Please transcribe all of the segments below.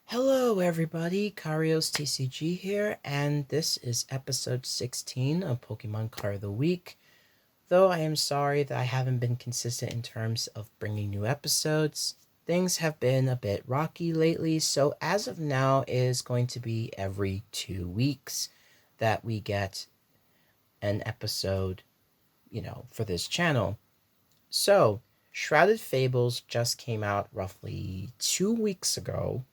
Hello everybody, Karios TCG here, and this is episode 16 of Pokemon Card of the Week. Though I am sorry that I haven't been consistent in terms of bringing new episodes, things have been a bit rocky lately, so as of now it is going to be every 2 weeks that we get an episode, for this channel. So, Shrouded Fables just came out roughly 2 weeks ago.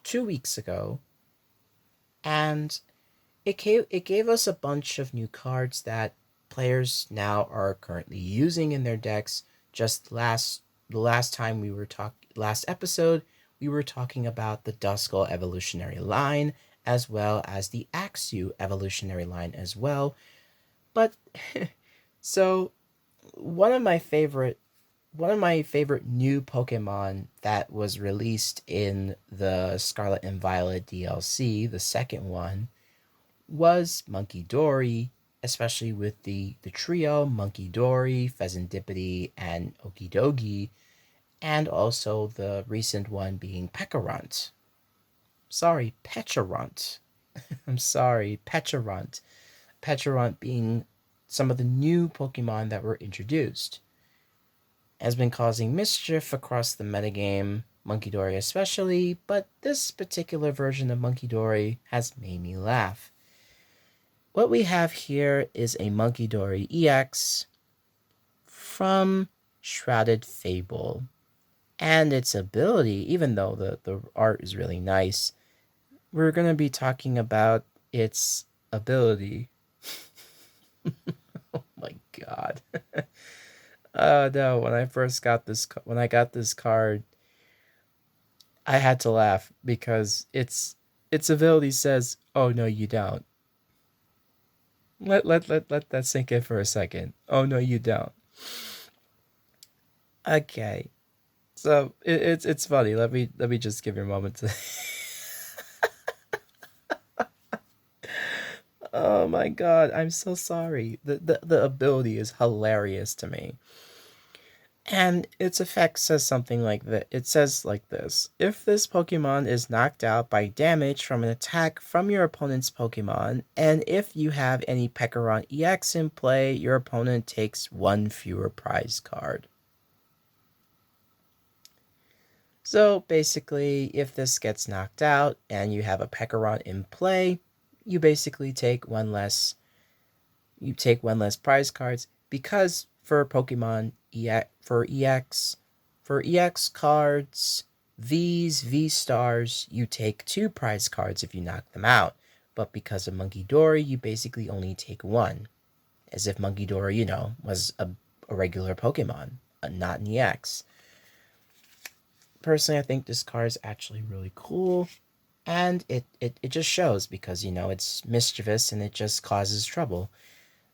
Two weeks ago. And it gave us a bunch of new cards that players now are currently using in their decks. The last time last episode, we were talking about the Duskull evolutionary line as well as the Axew evolutionary line as well. But so one of my favorite new Pokemon that was released in the Scarlet and Violet DLC, the second one, was Munkidori, especially with the trio Munkidori, Pheasantipity, and Okidogi, and also the recent one being Pecharunt. Sorry, Pecharunt. I'm sorry, Pecharunt. Pecharunt being some of the new Pokemon that were introduced has been causing mischief across the metagame, Munkidori especially, but this particular version of Munkidori has made me laugh. What we have here is a Munkidori EX from Shrouded Fable. And its ability, even though the art is really nice, we're going to be talking about its ability. Oh my god. Oh no, when I got this card, I had to laugh because its ability says, "Oh no, you don't." Let that sink in for a second. Oh no, you don't. Okay, so it's funny. Let me just give you a moment to. Oh my god, I'm so sorry. The ability is hilarious to me. And its effect says something like that. It says like this: if this Pokemon is knocked out by damage from an attack from your opponent's Pokemon, and if you have any Pecharunt EX in play, your opponent takes one fewer prize card. So basically, if this gets knocked out and you have a Pecharunt in play, you basically take one less. You take one less prize cards because for Pokemon for EX cards, V-Stars, you take two prize cards if you knock them out. But because of Munkidori, you basically only take one. As if Munkidori, was a regular Pokemon, not an EX. Personally, I think this card is actually really cool. And it just shows because, it's mischievous and it just causes trouble.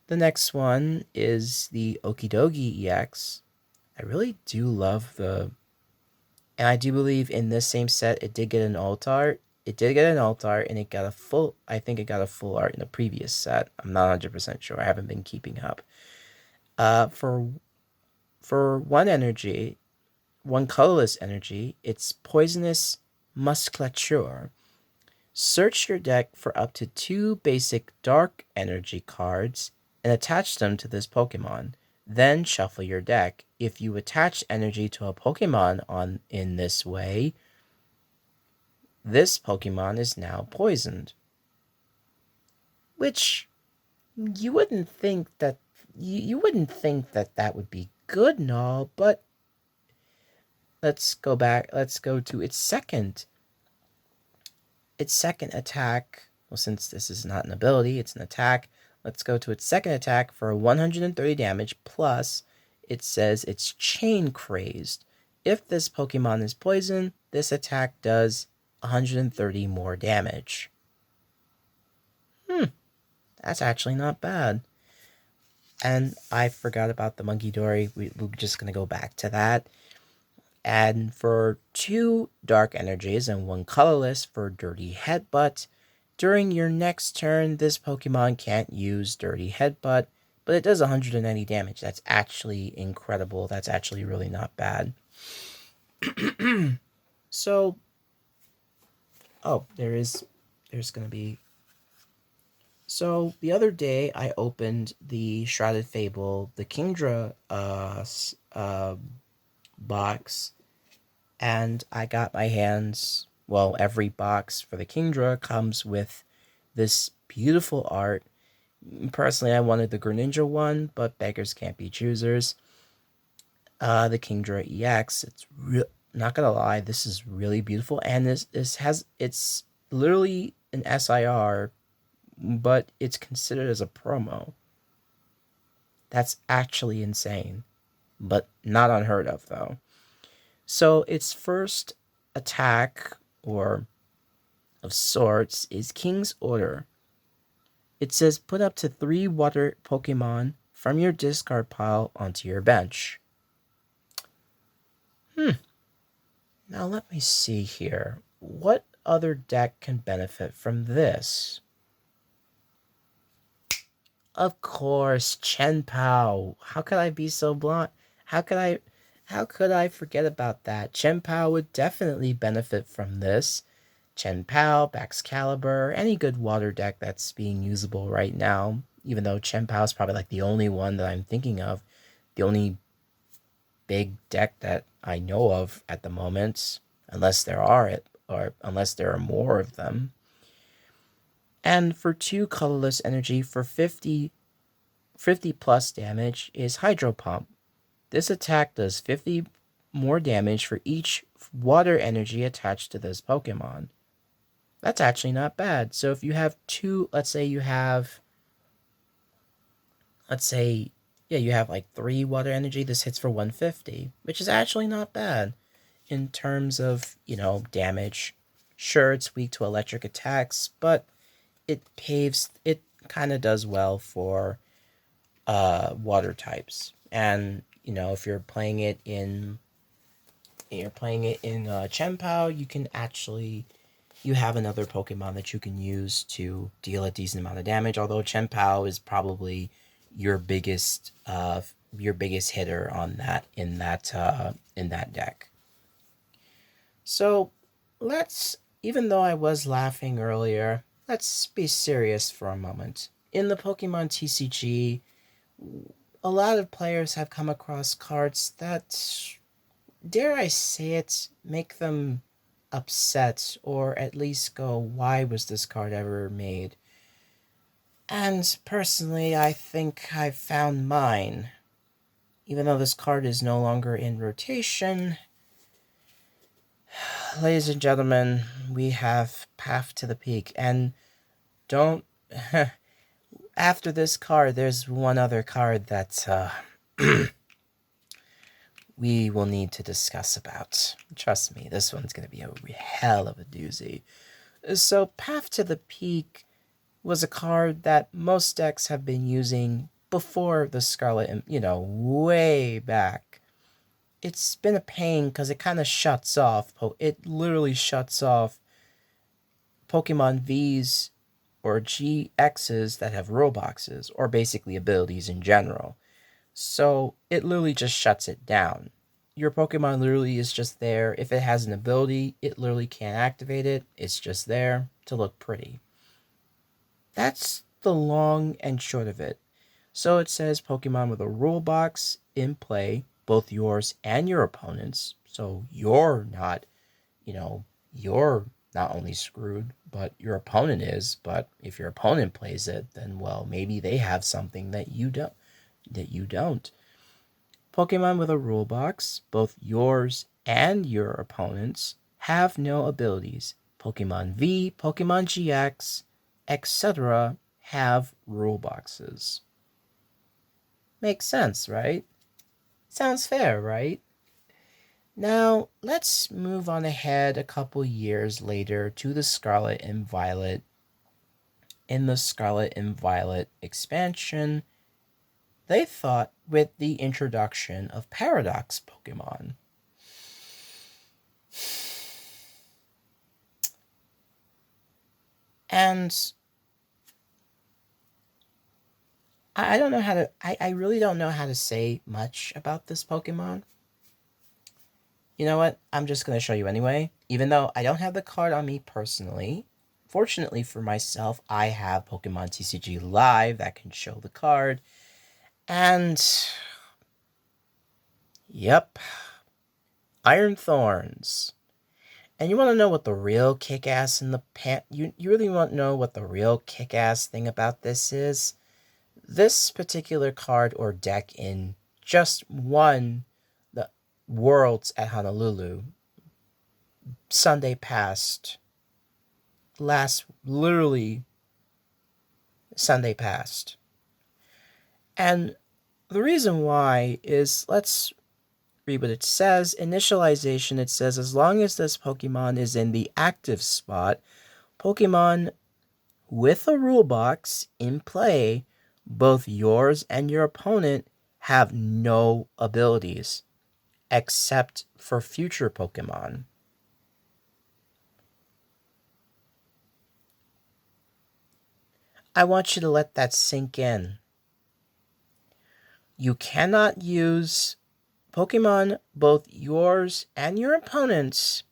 The next one is the Okidogi EX. I really do love and I do believe in this same set it did get an alt art. It did get an alt art and I think it got a full art in the previous set. I'm not 100% sure. I haven't been keeping up. For one colorless energy, it's Poisonous Musculature. Search your deck for up to 2 basic dark energy cards and attach them to this Pokemon. Then shuffle your deck. If you attach energy to a Pokemon in this way, this Pokemon is now poisoned. Which you wouldn't think that that would be good and all, but let's go back. Let's go to its second attack. Well, since this is not an ability, it's an attack. Let's go to its second attack for 130 damage, plus it says it's chain crazed. If this Pokemon is poisoned, this attack does 130 more damage. That's actually not bad. And I forgot about the Munkidori. We're just going to go back to that. And for 2 dark energies and 1 colorless for Dirty Headbutt, during your next turn, this Pokemon can't use Dirty Headbutt, but it does 190 damage. That's actually incredible. That's actually really not bad. So, Oh, there's gonna be. So the other day I opened the Shrouded Fable, the Kingdra box, and I got my hands. Well, every box for the Kingdra comes with this beautiful art. Personally, I wanted the Greninja one, but beggars can't be choosers. The Kingdra EX. It's not gonna lie, this is really beautiful, and it's literally an SIR, but it's considered as a promo. That's actually insane, but not unheard of though. So its first attack, or of sorts, is King's Order. It says put up to 3 water Pokemon from your discard pile onto your bench. Now let me see here. What other deck can benefit from this? Of course, Chen Pao. How could I be so blind? How could I forget about that? Chen Pao would definitely benefit from this. Chen Pao, Baxcalibur, any good water deck that's being usable right now, even though Chen Pao is probably like the only one that I'm thinking of, the only big deck that I know of at the moment, unless there are more of them. And for 2 colorless energy for 50 plus damage is Hydro Pump. This attack does 50 more damage for each water energy attached to this Pokemon. That's actually not bad. So if you have 2, let's say you have like 3 water energy, this hits for 150, which is actually not bad in terms of, damage. Sure, it's weak to electric attacks, but it kind of does well for water types. And, if you're playing it in Chen Pao, you have another Pokemon that you can use to deal a decent amount of damage. Although Chen Pao is probably your biggest hitter on that in that deck. So even though I was laughing earlier, let's be serious for a moment. In the Pokemon TCG, a lot of players have come across cards that, dare I say it, make them upset, or at least go, why was this card ever made? And personally, I think I've found mine. Even though this card is no longer in rotation, ladies and gentlemen, we have Path to the Peak. And don't... after this card, there's one other card that we will need to discuss about. Trust me, this one's going to be a hell of a doozy. So Path to the Peak was a card that most decks have been using before the Scarlet, way back. It's been a pain because it kind of shuts off. It literally shuts off Pokemon V's or GX's that have Robloxes, or basically abilities in general. So it literally just shuts it down. Your Pokemon literally is just there. If it has an ability, it literally can't activate it. It's just there to look pretty. That's the long and short of it. So it says Pokemon with a rule box in play, both yours and your opponent's. So you're not only screwed, but your opponent is. But if your opponent plays it, then, well, maybe they have something that you don't. Pokemon with a rule box, both yours and your opponent's, have no abilities. Pokemon V, Pokemon GX, etc. have rule boxes. Makes sense, right? Sounds fair, right? Now, let's move on ahead a couple years later to the Scarlet and Violet. In the Scarlet and Violet expansion, they thought with the introduction of Paradox Pokemon. And I don't know how to... I really don't know how to say much about this Pokemon. You know what? I'm just going to show you anyway. Even though I don't have the card on me personally, fortunately for myself, I have Pokemon TCG Live that can show the card. And, yep, Iron Thorns. And you want to know what the real kick-ass in the you really want to know what the real kick-ass thing about this is? This particular card or deck in just won the Worlds at Honolulu Sunday past. Literally Sunday past. And the reason why is, let's read what it says. Initialization, it says, as long as this Pokemon is in the active spot, Pokemon with a rule box in play, both yours and your opponent have no abilities, except for future Pokemon. I want you to let that sink in. You cannot use Pokemon, both yours and your opponents,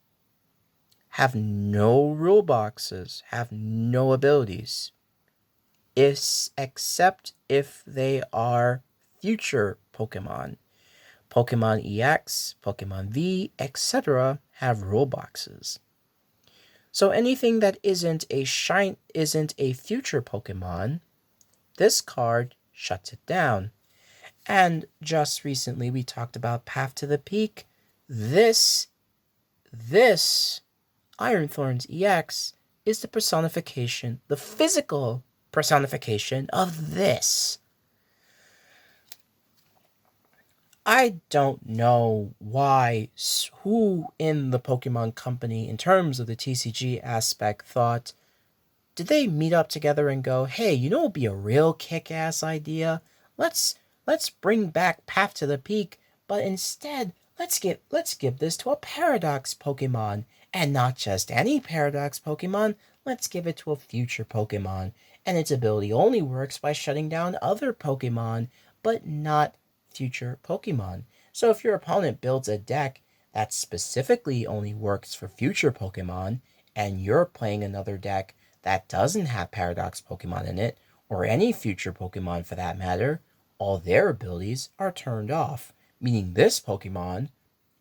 have no rule boxes, have no abilities, except if they are future Pokemon. Pokemon EX, Pokemon V, etc. have rule boxes. So anything that isn't a future Pokemon, this card shuts it down. And just recently we talked about Path to the Peak. This Iron Thorns EX is the personification, the physical personification of this. I don't know who in the Pokemon company, in terms of the TCG aspect, thought, did they meet up together and go, hey, you know what would be a real kick-ass idea? Let's bring back Path to the Peak, but instead, let's give this to a Paradox Pokemon. And not just any Paradox Pokemon, let's give it to a future Pokemon. And its ability only works by shutting down other Pokemon, but not future Pokemon. So if your opponent builds a deck that specifically only works for future Pokemon, and you're playing another deck that doesn't have Paradox Pokemon in it, or any future Pokemon for that matter, all their abilities are turned off, meaning this Pokemon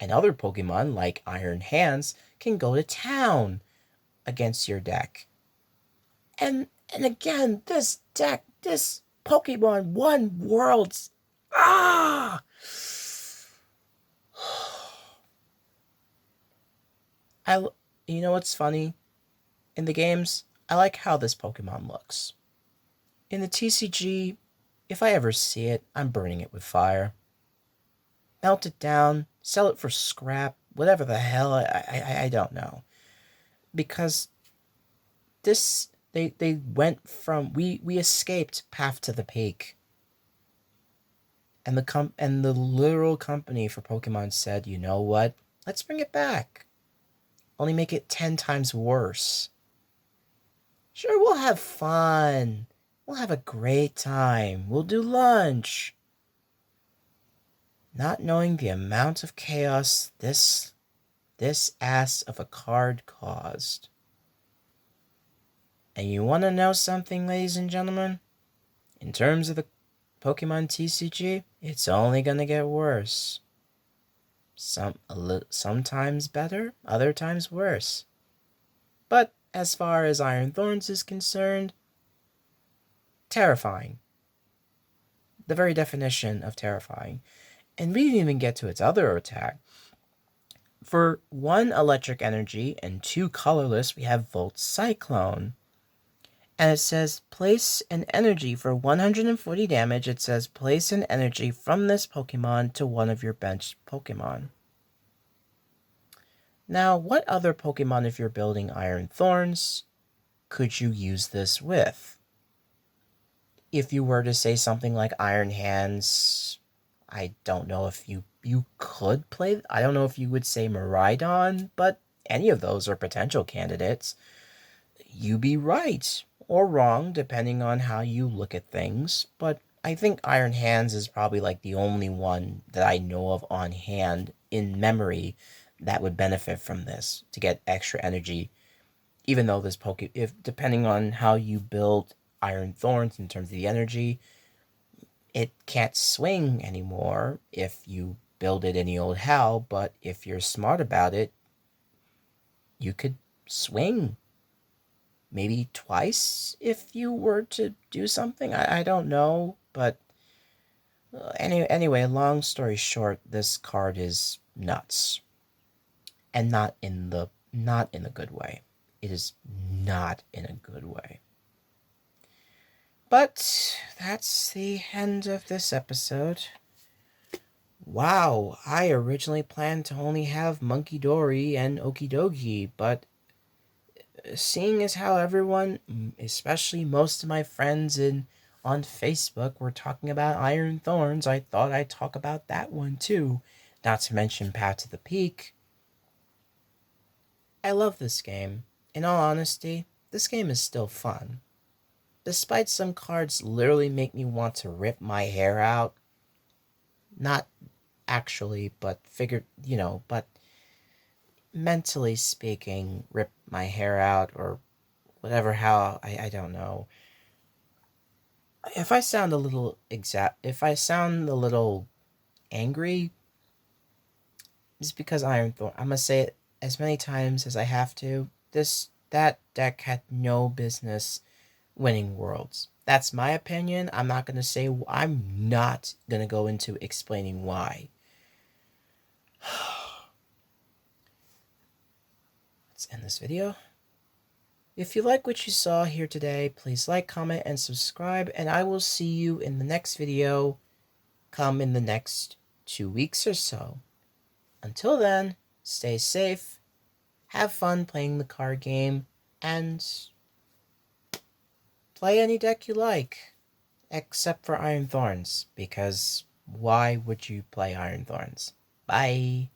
and other Pokemon like Iron Hands can go to town against your deck. And again, this Pokemon won Worlds. You know what's funny? In the games, I like how this Pokemon looks. In the TCG, if I ever see it, I'm burning it with fire. Melt it down, sell it for scrap, whatever the hell, I don't know. Because this, they went from, we escaped Path to the Peak. And the literal company for Pokemon said, you know what? Let's bring it back. Only make it 10 times worse. Sure, we'll have fun. We'll have a great time. We'll do lunch. Not knowing the amount of chaos this ass of a card caused. And you want to know something, ladies and gentlemen? In terms of the Pokemon TCG, it's only going to get worse. Sometimes better, other times worse. But as far as Iron Thorns is concerned, terrifying. The very definition of terrifying. And we didn't even get to its other attack. For 1 electric energy and 2 colorless, we have Volt Cyclone. And it says, place an energy for 140 damage. It says, place an energy from this Pokemon to one of your benched Pokemon. Now, what other Pokemon, if you're building Iron Thorns, could you use this with? If you were to say something like Iron Hands, I don't know if you could play. I don't know if you would say Miraidon, but any of those are potential candidates. You be right or wrong, depending on how you look at things, but I think Iron Hands is probably like the only one that I know of on hand in memory that would benefit from this to get extra energy. Even though this if depending on how you build Iron Thorns in terms of the energy, it can't swing anymore if you build it any old how. But if you're smart about it, you could swing maybe twice if you were to do something. I don't know, but anyway, long story short, this card is nuts, and not in a good way. It is not in a good way. But that's the end of this episode. Wow, I originally planned to only have Munkidori and Okidogi, but seeing as how everyone, especially most of my friends on Facebook, were talking about Iron Thorns, I thought I'd talk about that one too. Not to mention Path to the Peak. I love this game. In all honesty, this game is still fun. Despite some cards literally make me want to rip my hair out. Not actually, but but mentally speaking, rip my hair out or whatever, how, I don't know. If I sound a little angry, it's because Iron Thorn. I'm gonna say it as many times as I have to. That deck had no business winning Worlds. That's my opinion. I'm not gonna go into explaining why. Let's end this video. If you like what you saw here today, please like, comment, and subscribe, and I will see you in the next video come in the next 2 weeks or so. Until then, stay safe, have fun playing the card game, and play any deck you like, except for Iron Thorns, because why would you play Iron Thorns? Bye!